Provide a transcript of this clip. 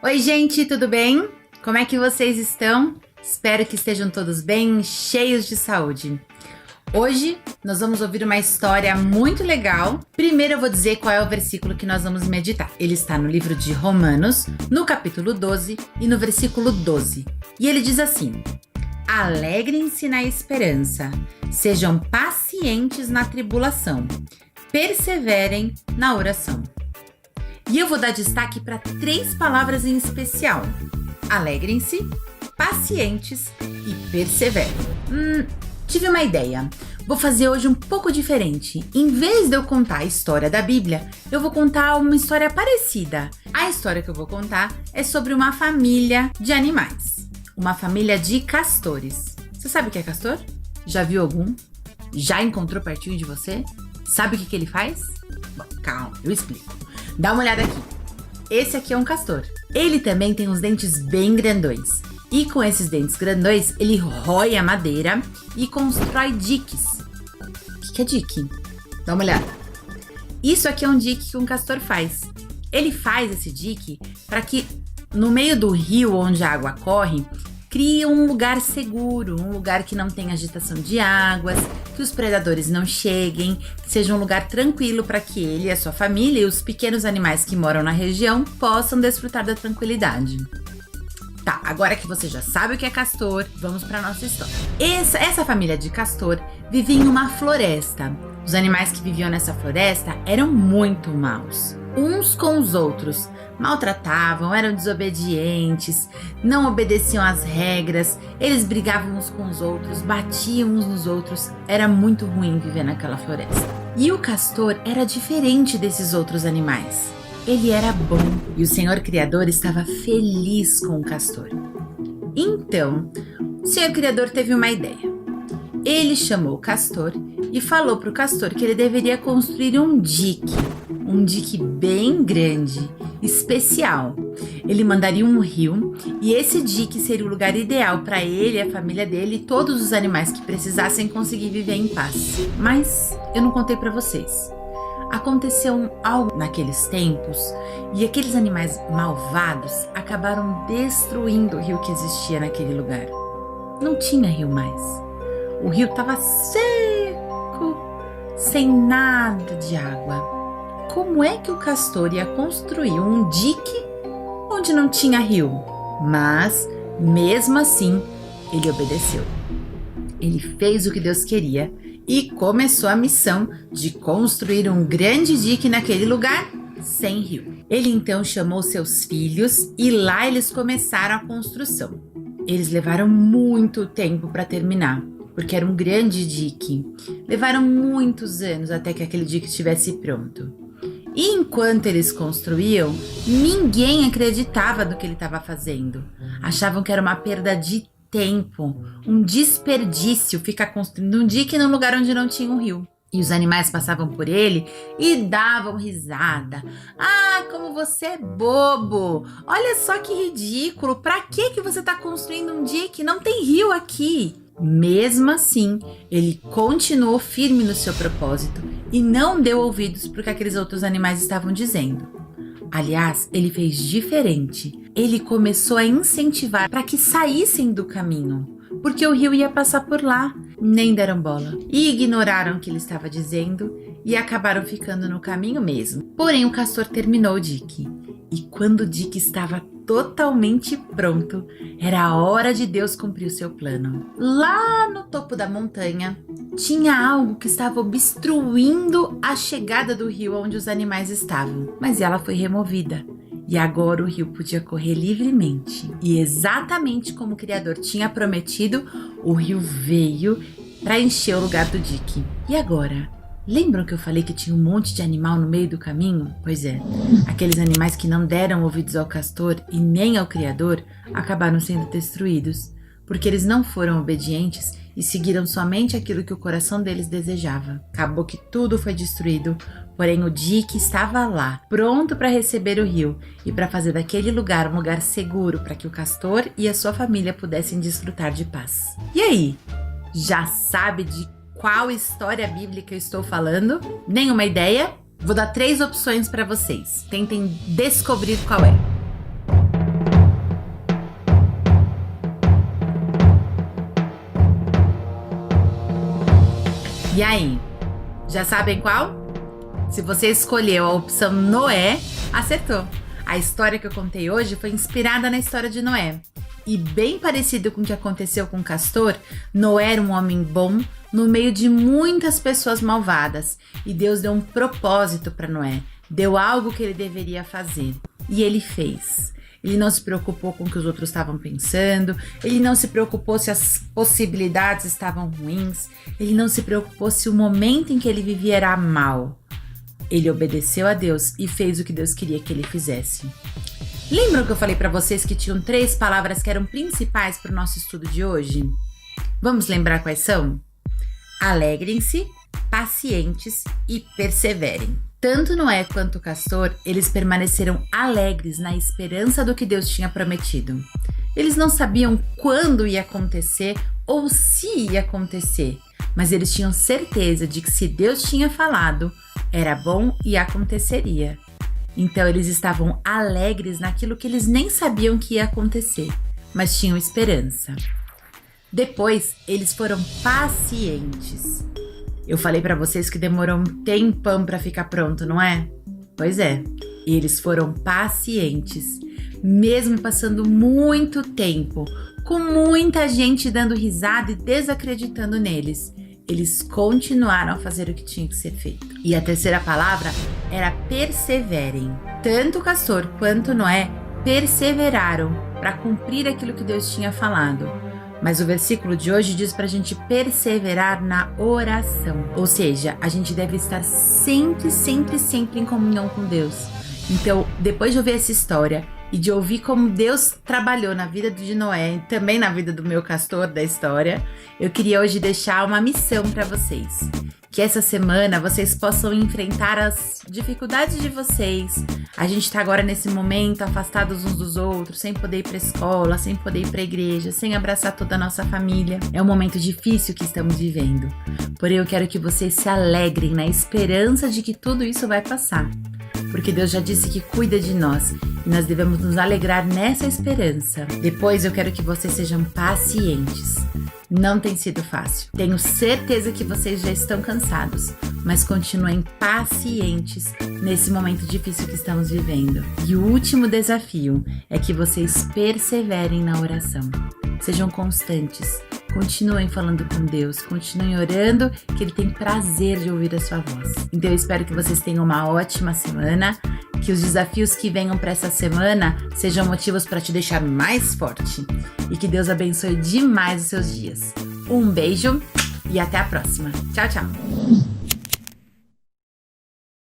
Oi, gente, tudo bem? Como é que vocês estão? Espero que estejam todos bem, cheios de saúde. Hoje nós vamos ouvir uma história muito legal. Primeiro eu vou dizer qual é o versículo que nós vamos meditar. Ele está no livro de Romanos, no capítulo 12 e no versículo 12. E ele diz assim: alegrem-se na esperança, sejam pacientes na tribulação, perseverem na oração. E eu vou dar destaque para 3 palavras em especial: alegrem-se, pacientes e perseverem. Tive uma ideia. Vou fazer hoje um pouco diferente. Em vez de eu contar a história da Bíblia, eu vou contar uma história parecida. A história que eu vou contar é sobre uma família de animais. Uma família de castores. Você sabe o que é castor? Já viu algum? Já encontrou pertinho de você? Sabe o que ele faz? Bom, calma, eu explico. Dá uma olhada aqui. Esse aqui é um castor. Ele também tem uns dentes bem grandões. E com esses dentes grandões, ele rói a madeira e constrói diques. O que é dique? Dá uma olhada. Isso aqui é um dique que um castor faz. Ele faz esse dique para que no meio do rio onde a água corre, crie um lugar seguro, um lugar que não tenha agitação de águas, que os predadores não cheguem, que seja um lugar tranquilo para que ele, a sua família e os pequenos animais que moram na região possam desfrutar da tranquilidade. Tá, agora que você já sabe o que é castor, vamos para nossa história. Essa família de castor vivia em uma floresta. Os animais que viviam nessa floresta eram muito maus. Uns com os outros, maltratavam, eram desobedientes, não obedeciam às regras, eles brigavam uns com os outros, batiam uns nos outros. Era muito ruim viver naquela floresta. E o castor era diferente desses outros animais. Ele era bom e o Senhor Criador estava feliz com o castor. Então, o Senhor Criador teve uma ideia. Ele chamou o castor e falou para o castor que ele deveria construir um dique bem grande, especial. Ele mandaria um rio e esse dique seria o lugar ideal para ele, a família dele e todos os animais que precisassem conseguir viver em paz. Mas eu não contei para vocês. Aconteceu algo naqueles tempos e aqueles animais malvados acabaram destruindo o rio que existia naquele lugar. Não tinha rio mais. O rio estava seco, sem nada de água. Como é que o castor ia construir um dique onde não tinha rio? Mas, mesmo assim, ele obedeceu. Ele fez o que Deus queria e começou a missão de construir um grande dique naquele lugar sem rio. Ele então chamou seus filhos e lá eles começaram a construção. Eles levaram muito tempo para terminar, porque era um grande dique. Levaram muitos anos até que aquele dique estivesse pronto. E enquanto eles construíam, ninguém acreditava no que ele estava fazendo. Achavam que era uma perda de tempo, um desperdício ficar construindo um dique num lugar onde não tinha um rio. E os animais passavam por ele e davam risada. Ah, como você é bobo! Olha só que ridículo! Pra que você está construindo um dique? Não tem rio aqui! Mesmo assim, ele continuou firme no seu propósito e não deu ouvidos para o que aqueles outros animais estavam dizendo. Aliás, ele fez diferente. Ele começou a incentivar para que saíssem do caminho, porque o rio ia passar por lá. Nem deram bola e ignoraram o que ele estava dizendo e acabaram ficando no caminho mesmo. Porém, o castor terminou o dique. E quando o dique estava totalmente pronto, era a hora de Deus cumprir o seu plano. Lá no topo da montanha, tinha algo que estava obstruindo a chegada do rio onde os animais estavam, mas ela foi removida. E agora o rio podia correr livremente. E exatamente como o Criador tinha prometido, o rio veio para encher o lugar do dique. E agora? Lembram que eu falei que tinha um monte de animal no meio do caminho? Pois é, aqueles animais que não deram ouvidos ao castor e nem ao Criador acabaram sendo destruídos, porque eles não foram obedientes e seguiram somente aquilo que o coração deles desejava. Acabou que tudo foi destruído, porém o dique estava lá, pronto para receber o rio e para fazer daquele lugar um lugar seguro para que o castor e a sua família pudessem desfrutar de paz. E aí, já sabe de qual história bíblica eu estou falando? Nenhuma ideia? Vou dar 3 opções para vocês. Tentem descobrir qual é. E aí, já sabem qual? Se você escolheu a opção Noé, acertou. A história que eu contei hoje foi inspirada na história de Noé. E bem parecido com o que aconteceu com Castor, Noé era um homem bom no meio de muitas pessoas malvadas. E Deus deu um propósito para Noé, deu algo que ele deveria fazer. E ele fez. Ele não se preocupou com o que os outros estavam pensando, ele não se preocupou se as possibilidades estavam ruins, ele não se preocupou se o momento em que ele vivia era mau. Ele obedeceu a Deus e fez o que Deus queria que ele fizesse. Lembram que eu falei para vocês que tinham 3 palavras que eram principais para o nosso estudo de hoje? Vamos lembrar quais são? Alegrem-se, pacientes e perseverem. Tanto Noé quanto Castor, eles permaneceram alegres na esperança do que Deus tinha prometido. Eles não sabiam quando ia acontecer ou se ia acontecer, mas eles tinham certeza de que se Deus tinha falado, era bom e aconteceria. Então eles estavam alegres naquilo que eles nem sabiam que ia acontecer, mas tinham esperança. Depois, eles foram pacientes. Eu falei para vocês que demorou um tempão para ficar pronto, não é? Pois é, eles foram pacientes, mesmo passando muito tempo, com muita gente dando risada e desacreditando neles. Eles continuaram a fazer o que tinha que ser feito. E a terceira palavra era perseverem. Tanto Castor quanto Noé perseveraram para cumprir aquilo que Deus tinha falado. Mas o versículo de hoje diz pra gente perseverar na oração. Ou seja, a gente deve estar sempre em comunhão com Deus. Então, depois de ouvir essa história e de ouvir como Deus trabalhou na vida de Noé e também na vida do meu Castor da história, eu queria hoje deixar uma missão para vocês. Que essa semana vocês possam enfrentar as dificuldades de vocês. A gente tá agora nesse momento afastados uns dos outros, sem poder ir pra escola, sem poder ir pra igreja, sem abraçar toda a nossa família. É um momento difícil que estamos vivendo. Porém, eu quero que vocês se alegrem na esperança de que tudo isso vai passar. Porque Deus já disse que cuida de nós e nós devemos nos alegrar nessa esperança. Depois eu quero que vocês sejam pacientes. Não tem sido fácil. Tenho certeza que vocês já estão cansados, mas continuem pacientes nesse momento difícil que estamos vivendo. E o último desafio é que vocês perseverem na oração. Sejam constantes. Continuem falando com Deus, continuem orando, que Ele tem prazer de ouvir a sua voz. Então eu espero que vocês tenham uma ótima semana, que os desafios que venham para essa semana sejam motivos para te deixar mais forte e que Deus abençoe demais os seus dias. Um beijo e até a próxima. Tchau, tchau!